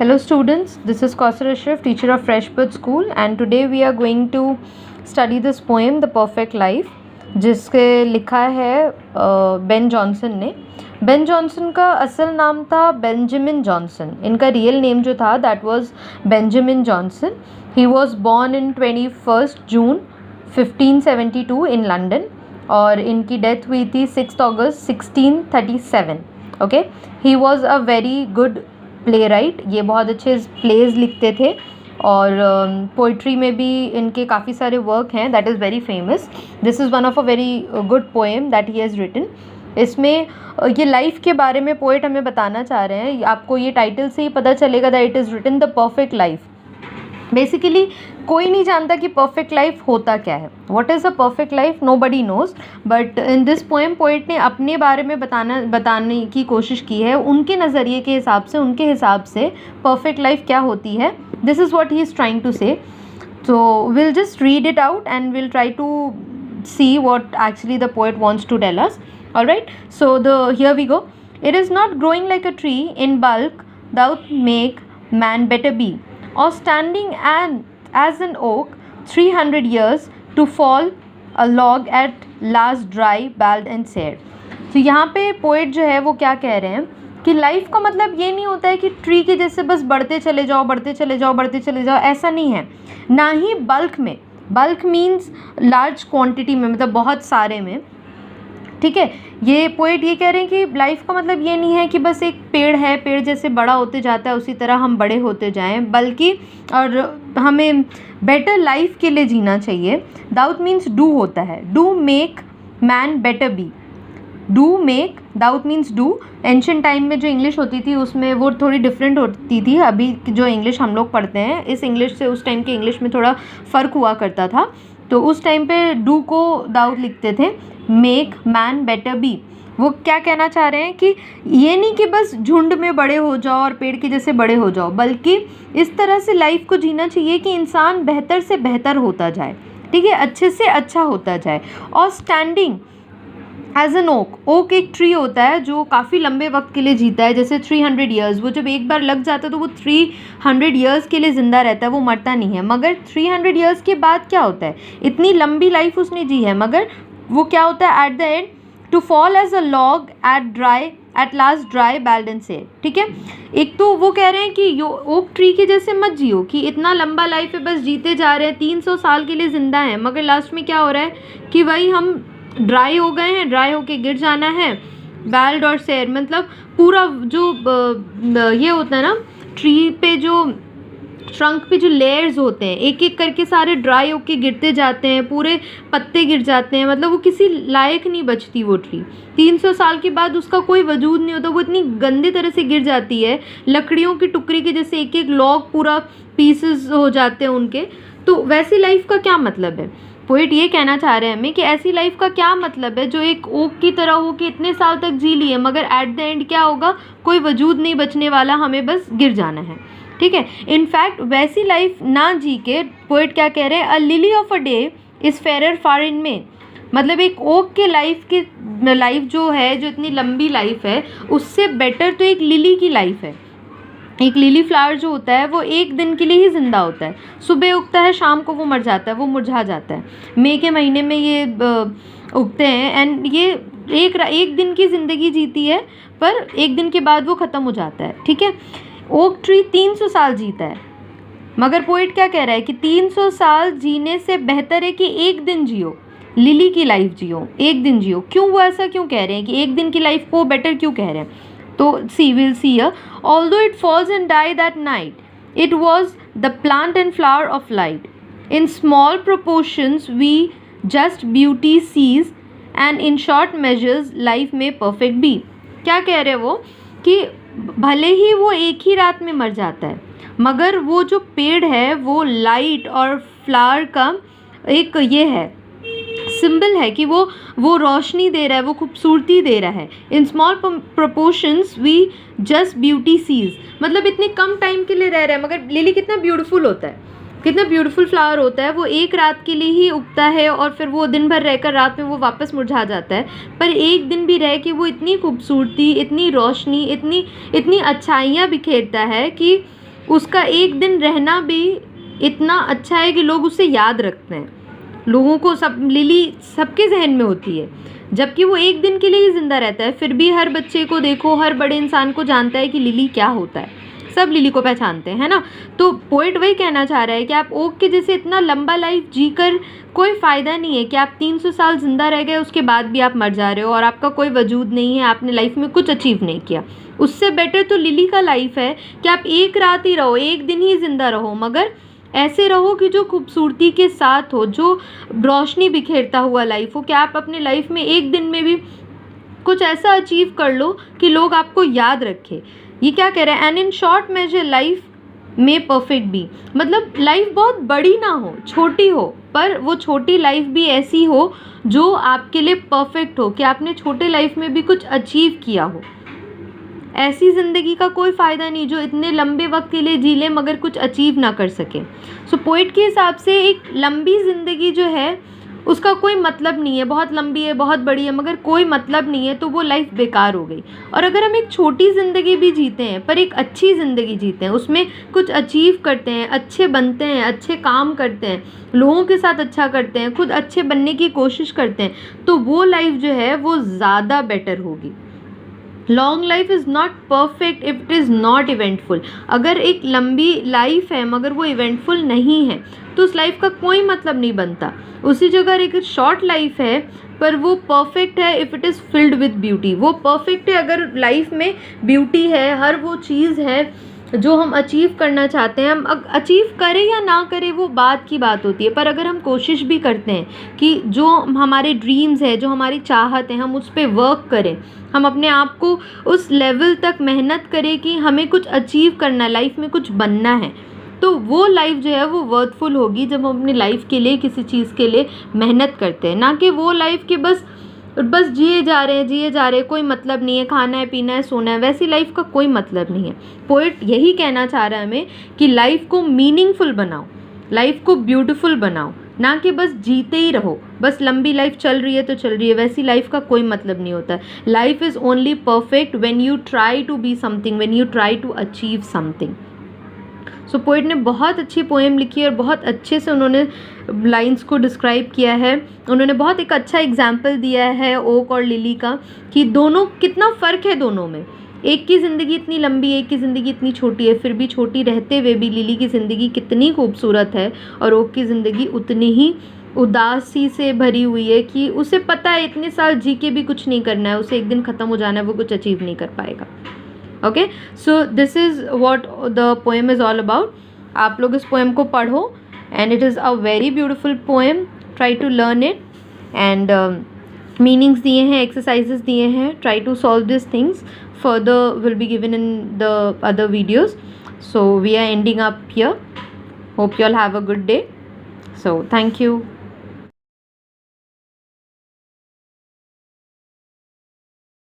Hello students, this is Kausar Ashraf, teacher of Freshbird School, and today we are going to study this poem The Perfect Life, जिसके लिखा है Ben Jonson ने। Ben Jonson का असल नाम था Benjamin Johnson. इनका real name जो था that was Benjamin Johnson. He was born in 21 June 1572 in London और इनकी डेथ हुई थी 6 अगस्त 1637। Okay, he was a very good play right. ये बहुत अच्छे प्लेज लिखते थे और पोइट्री में भी इनके काफ़ी सारे वर्क हैं that is very famous. This is one of a very good poem that he has written. इसमें ये लाइफ के बारे में पोइट हमें बताना चाह रहे हैं। आपको ये टाइटल से ही पता चलेगा that it is written the perfect life. Basically कोई नहीं जानता कि परफेक्ट लाइफ होता क्या है। What is a perfect life, nobody knows, but in this poem poet ने अपने बारे में बताने की कोशिश की है उनके नज़रिए के हिसाब से, उनके हिसाब से परफेक्ट लाइफ क्या होती है। This is what he is trying to say. So we'll just read it out and we'll try to see what actually the poet wants to tell us. All right, so here we go. It is not growing like a tree in bulk thou'lt make man better be, or standing as an oak 300 years to fall a log at last dry bald and sere. तो यहाँ पे poet जो है वो क्या कह रहे हैं कि लाइफ का मतलब ये नहीं होता है कि ट्री के जैसे बस बढ़ते चले जाओ, बढ़ते चले जाओ, बढ़ते चले जाओ, ऐसा नहीं है। ना ही बल्क में, बल्क मीन्स लार्ज क्वांटिटी में, मतलब बहुत सारे में। ठीक है, ये पोइट ये कह रहे हैं कि लाइफ का मतलब ये नहीं है कि बस एक पेड़ है, पेड़ जैसे बड़ा होते जाता है उसी तरह हम बड़े होते जाएं, बल्कि और हमें बेटर लाइफ के लिए जीना चाहिए। दाउट मीन्स डू होता है, do make man better be. Do make, doubt means do. Ancient time में जो इंग्लिश होती थी उसमें वो थोड़ी डिफरेंट होती थी। अभी जो इंग्लिश हम लोग पढ़ते हैं इस इंग्लिश से उस टाइम के इंग्लिश में थोड़ा फ़र्क हुआ करता था। तो उस टाइम पे डू को दाउट लिखते थे, मेक मैन बेटर बी। वो क्या कहना चाह रहे हैं कि ये नहीं कि बस झुंड में बड़े हो जाओ और पेड़ के जैसे बड़े हो जाओ, बल्कि इस तरह से लाइफ को जीना चाहिए कि इंसान बेहतर से बेहतर होता जाए, ठीक है, अच्छे से अच्छा होता जाए। और standing as an oak, oak एक ट्री होता है जो काफ़ी लंबे वक्त के लिए जीता है, जैसे 300 ईयर्स। वो जब एक बार लग जाता है तो वो 300 ईयर्स के लिए ज़िंदा रहता है, वो मरता नहीं है। मगर 300 ईयर्स के बाद क्या होता है, इतनी लंबी लाइफ उसने जी है, मगर वो क्या होता है at the end, to fall as a log at last dry bald and sere. ठीक है, एक तो वो कह रहे हैं कि ओक ट्री के जैसे मत जियो कि इतना लंबा लाइफ है, बस जीते जा रहे हैं, 300 साल के लिए ज़िंदा हैं, मगर लास्ट में क्या हो रहा है कि भाई हम ड्राई हो गए हैं, ड्राई होके गिर जाना है। बैल्ड और सेर मतलब पूरा जो ये होता है ना, ट्री पे जो ट्रंक पे जो लेयर्स होते हैं एक एक करके सारे ड्राई होके गिरते जाते हैं, पूरे पत्ते गिर जाते हैं, मतलब वो किसी लायक नहीं बचती वो ट्री। 300 साल के बाद उसका कोई वजूद नहीं होता, वो इतनी गंदी तरह से गिर जाती है, लकड़ियों की टुकड़ी के जैसे एक एक लॉग पूरा पीसेस हो जाते हैं उनके। तो वैसी लाइफ का क्या मतलब है? पोइट ये कहना चाह रहे हैं हमें कि ऐसी लाइफ का क्या मतलब है जो एक ओक की तरह हो कि इतने साल तक जी लिए, मगर एट द एंड क्या होगा, कोई वजूद नहीं बचने वाला, हमें बस गिर जाना है। ठीक है, इनफैक्ट वैसी लाइफ ना जी के पोइट क्या कह रहे हैं, a lily of a day is fairer far in May. मतलब एक ओक के लाइफ जो है, जो इतनी लंबी लाइफ है, उससे बेटर तो एक लिली की लाइफ है। एक लिली फ्लावर जो होता है वो एक दिन के लिए ही ज़िंदा होता है, सुबह उगता है, शाम को वो मर जाता है, वो मुरझा जाता है। मई के महीने में ये उगते हैं एंड ये एक दिन की ज़िंदगी जीती है, पर एक दिन के बाद वो ख़त्म हो जाता है। ठीक है, ओक ट्री 300 साल जीता है, मगर पोइट क्या कह रहा है कि 300 साल जीने से बेहतर है कि एक दिन जियो, लिली की लाइफ जियो, एक दिन जियो। क्यों वो ऐसा क्यों कह रहे हैं कि एक दिन की लाइफ को बेटर क्यों कह रहे हैं? तो we'll see here. Although it falls and die that night, it was the plant and flower of light. In small proportions we just beauty sees, and in short measures life may perfect be. क्या कह रहे वो कि भले ही वो एक ही रात में मर जाता है, मगर वो जो पेड़ है वो लाइट और फ्लावर का एक ये है, सिंबल है कि वो रोशनी दे रहा है, वो खूबसूरती दे रहा है। In small proportions we just beauty sees, मतलब इतने कम टाइम के लिए रह रहा है, मगर लिली कितना ब्यूटीफुल होता है, कितना ब्यूटीफुल फ्लावर होता है। वो एक रात के लिए ही उगता है और फिर वो दिन भर रहकर रात में वो वापस मुरझा जाता है, पर एक दिन भी रह के वो इतनी खूबसूरती, इतनी रोशनी, इतनी अच्छाइयाँ बिखेरता है कि उसका एक दिन रहना भी इतना अच्छा है कि लोग उसे याद रखते हैं। लोगों को सब लिली सबके जहन में होती है, जबकि वो एक दिन के लिए ही ज़िंदा रहता है, फिर भी हर बच्चे को देखो, हर बड़े इंसान को जानता है कि लिली क्या होता है, सब लिली को पहचानते हैं, है ना। तो पोइट वही कहना चाह रहा है कि आप ओक के जैसे इतना लंबा लाइफ जीकर कोई फ़ायदा नहीं है कि आप 300 साल ज़िंदा रह गए, उसके बाद भी आप मर जा रहे हो और आपका कोई वजूद नहीं है, आपने लाइफ में कुछ अचीव नहीं किया। उससे बेटर तो लिली का लाइफ है कि आप एक रात ही रहो, एक दिन ही ज़िंदा रहो, मगर ऐसे रहो कि जो खूबसूरती के साथ हो, जो रोशनी बिखेरता हुआ लाइफ हो, कि आप अपने लाइफ में एक दिन में भी कुछ ऐसा अचीव कर लो कि लोग आपको याद रखें। ये क्या कह रहा है, and in short measure life में परफेक्ट भी, मतलब लाइफ बहुत बड़ी ना हो, छोटी हो, पर वो छोटी लाइफ भी ऐसी हो जो आपके लिए परफेक्ट हो, कि आपने छोटे लाइफ में भी कुछ अचीव किया हो। ऐसी ज़िंदगी का कोई फ़ायदा नहीं जो इतने लंबे वक्त के लिए जी ले मगर कुछ अचीव ना कर सके। सो पोइट के हिसाब से एक लंबी ज़िंदगी जो है उसका कोई मतलब नहीं है, बहुत लंबी है, बहुत बड़ी है, मगर कोई मतलब नहीं है, तो वो लाइफ बेकार हो गई। और अगर हम एक छोटी ज़िंदगी भी जीते हैं पर एक अच्छी ज़िंदगी जीते हैं, उसमें कुछ अचीव करते हैं, अच्छे बनते हैं, अच्छे काम करते हैं, लोगों के साथ अच्छा करते हैं, खुद अच्छे बनने की कोशिश करते हैं, तो वो लाइफ जो है वो ज़्यादा बेटर होगी। Long life is not perfect if it is not eventful. अगर एक लंबी लाइफ है मगर वो इवेंटफुल नहीं है तो उस लाइफ का कोई मतलब नहीं बनता। उसी जगह एक शॉर्ट लाइफ है पर वो परफेक्ट है if it is filled with beauty. वो परफेक्ट है अगर लाइफ में ब्यूटी है, हर वो चीज़ है जो हम अचीव करना चाहते हैं। हम अचीव करें या ना करें वो बात की बात होती है, पर अगर हम कोशिश भी करते हैं कि जो हमारे ड्रीम्स है, जो हमारी चाहत है, हम उस पर वर्क करें, हम अपने आप को उस लेवल तक मेहनत करें कि हमें कुछ अचीव करना है, लाइफ में कुछ बनना है, तो वो लाइफ जो है वो वर्थफुल होगी जब हम अपनी लाइफ के लिए किसी चीज़ के लिए मेहनत करते हैं। ना कि वो लाइफ के बस जिए जा रहे हैं, कोई मतलब नहीं है, खाना है, पीना है, सोना है, वैसी लाइफ का कोई मतलब नहीं है। पोइट यही कहना चाह रहा है हमें कि लाइफ को मीनिंगफुल बनाओ, लाइफ को ब्यूटीफुल बनाओ, ना कि बस जीते ही रहो, बस लंबी लाइफ चल रही है तो चल रही है, वैसी लाइफ का कोई मतलब नहीं होता। Life is only perfect when you try to be something, when you try to achieve something. So poet ने बहुत अच्छी पोएम लिखी है और बहुत अच्छे से उन्होंने लाइंस को डिस्क्राइब किया है। उन्होंने बहुत एक अच्छा एग्जाम्पल दिया है ओक और लिली का, कि दोनों कितना फ़र्क है दोनों में। एक की ज़िंदगी इतनी लंबी है, एक की ज़िंदगी इतनी छोटी है, फिर भी छोटी रहते हुए भी लिली की ज़िंदगी कितनी खूबसूरत है और ओक की ज़िंदगी उतनी ही उदासी से भरी हुई है कि उसे पता है इतने साल जी के भी कुछ नहीं करना है, उसे एक दिन ख़त्म हो जाना है, वो कुछ अचीव नहीं कर पाएगा। Okay, so this is what the poem is all about. आप लोग इस पोएम को पढ़ो and it is a very beautiful poem. Try to learn it and meanings दिए हैं, एक्सरसाइजेस दिए हैं, try to solve this things. Further will be given in the other videos. So we are ending up here. Hope you all have a good day. So thank you.